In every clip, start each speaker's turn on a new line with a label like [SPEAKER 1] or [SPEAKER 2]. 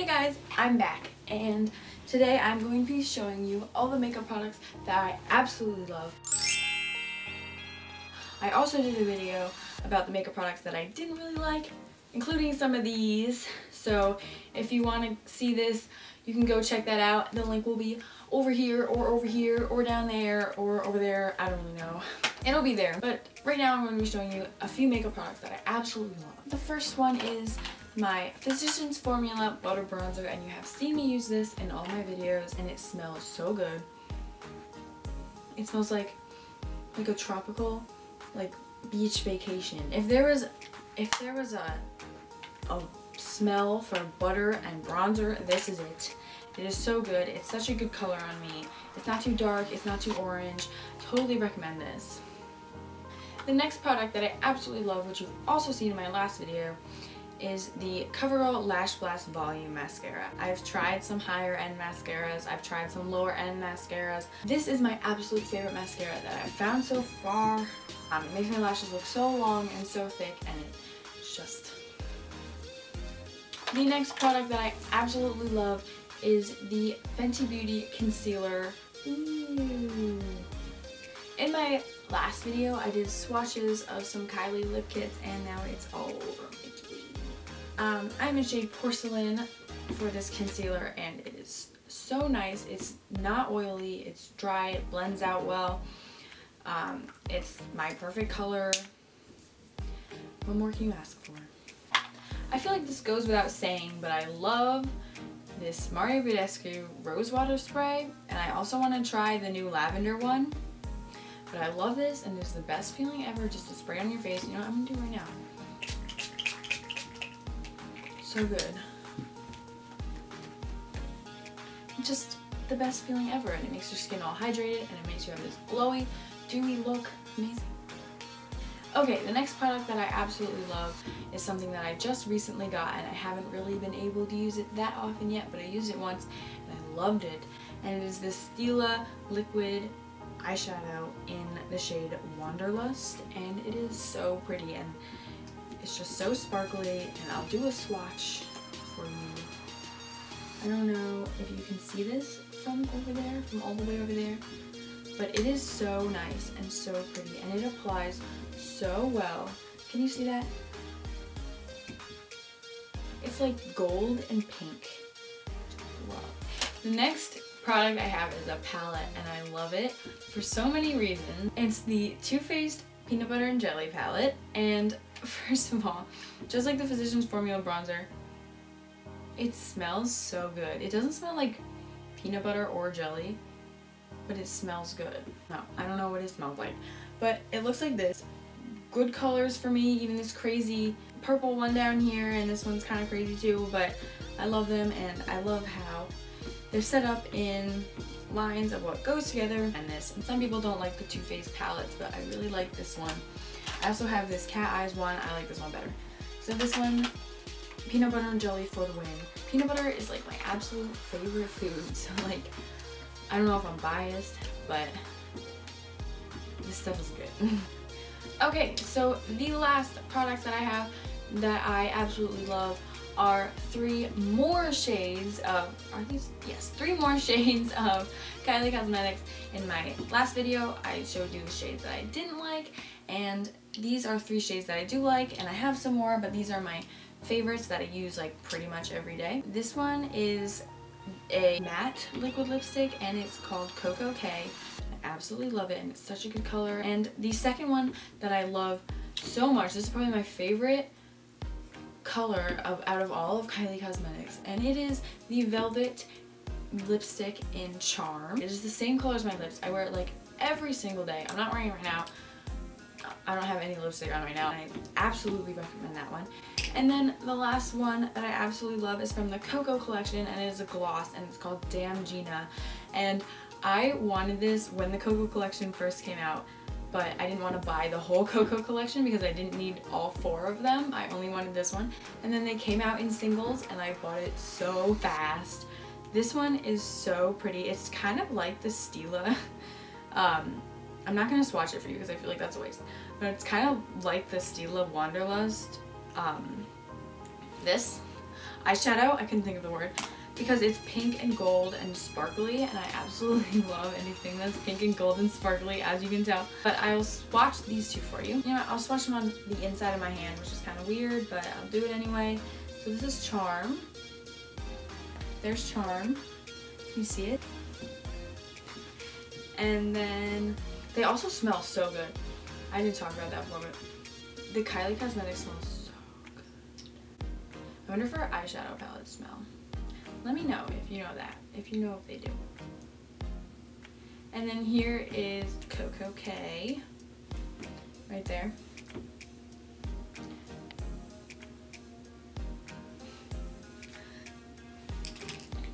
[SPEAKER 1] Hey guys, I'm back, and today I'm going to be showing you all the makeup products that I absolutely love. I also did a video about the makeup products that I didn't really like, including some of these. So if you want to see this, you can go check that out. The link will be over here or down there or over there. I don't really know. It'll be there. But right now I'm going to be showing you a few makeup products that I absolutely love. The first one is my Physicians Formula Butter Bronzer, and you have seen me use this in all my videos, and it smells so good. It smells like a tropical, like beach vacation. If there was a smell for butter and bronzer, this is it. It is so good. It's such a good color on me. It's not too dark, it's not too orange. Totally recommend this. The next product that I absolutely love, which you've also seen in my last video, is the CoverGirl Lash Blast Volume Mascara. I've tried some higher end mascaras, I've tried some lower end mascaras. This is my absolute favorite mascara that I've found so far. It makes my lashes look so long and so thick, and it's just... The next product that I absolutely love is the Fenty Beauty Concealer. Ooh. In my last video, I did swatches of some Kylie lip kits, and now it's all over my tweet. I'm in shade Porcelain for this concealer, and it is so nice. It's not oily, it's dry, it blends out well. It's my perfect color. What more can you ask for? I feel like this goes without saying, but I love this Mario Badescu Rose Water Spray, and I also want to try the new lavender one. But I love this, and it's the best feeling ever just to spray on your face. You know what I'm gonna do right now? So good. Just the best feeling ever, and it makes your skin all hydrated, and it makes you have this glowy, dewy look. Amazing. Okay, the next product that I absolutely love is something that I just recently got, and I haven't really been able to use it that often yet, but I used it once and I loved it. And it is this Stila Liquid eyeshadow in the shade Wanderlust, and it is so pretty, and it's just so sparkly. And I'll do a swatch for you. I don't know if you can see this from over there, from all the way over there, but it is so nice and so pretty, and it applies so well. Can you see that? It's like gold and pink. Wow. The next product I have is a palette, and I love it for so many reasons. It's the Too Faced Peanut Butter and Jelly palette, and first of all, just like the Physicians Formula bronzer, it smells so good. It doesn't smell like peanut butter or jelly, but it smells good. No, I don't know what it smells like, but it looks like this. Good colors for me, even this crazy purple one down here, and this one's kind of crazy too, but I love them, and I love how they're set up in lines of what goes together and this. And some people don't like the Too Faced palettes, but I really like this one. I also have this cat eyes one. I like this one better. So this one, peanut butter and jelly for the win. Peanut butter is like my absolute favorite food, so like, I don't know if I'm biased, but this stuff is good. Okay, so the last products that I have that I absolutely love are three more shades of Kylie Cosmetics. In my last video, I showed you the shades that I didn't like, and these are three shades that I do like, and I have some more, but these are my favorites that I use like pretty much every day. This one is a matte liquid lipstick, and it's called Coco K. I absolutely love it, and it's such a good color. And the second one that I love so much, this is probably my favorite color out of all of Kylie Cosmetics, and it is the Velvet Lipstick in Charm. It is the same color as my lips. I wear it like every single day. I'm not wearing it right now. I don't have any lipstick on right now, and I absolutely recommend that one. And then the last one that I absolutely love is from the Coco collection, and it is a gloss, and it's called Damn Gina. And I wanted this when the Coco collection first came out, but I didn't want to buy the whole Coco collection because I didn't need all four of them. I only wanted this one. And then they came out in singles, and I bought it so fast. This one is so pretty. It's kind of like the Stila. I'm not going to swatch it for you because I feel like that's a waste. But it's kind of like the Stila Wanderlust. This. eyeshadow, I couldn't think of the word, because it's pink and gold and sparkly, and I absolutely love anything that's pink and gold and sparkly, as you can tell. But I'll swatch these two for you. You know, I'll swatch them on the inside of my hand, which is kind of weird, but I'll do it anyway. So this is Charm. There's Charm. Can you see it? And then they also smell so good. I didn't talk about that before, but the Kylie Cosmetics smells so good. I wonder if our eyeshadow palettes smell. Let me know if you know that, if you know if they do. And then here is Coco K, right there.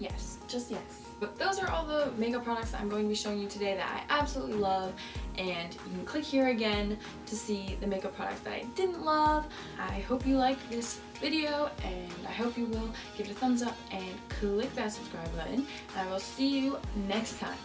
[SPEAKER 1] Yes, just yes. But those are all the makeup products that I'm going to be showing you today that I absolutely love, and you can click here again to see the makeup products that I didn't love. I hope you liked this video, and I hope you will give it a thumbs up and click that subscribe button, and I will see you next time.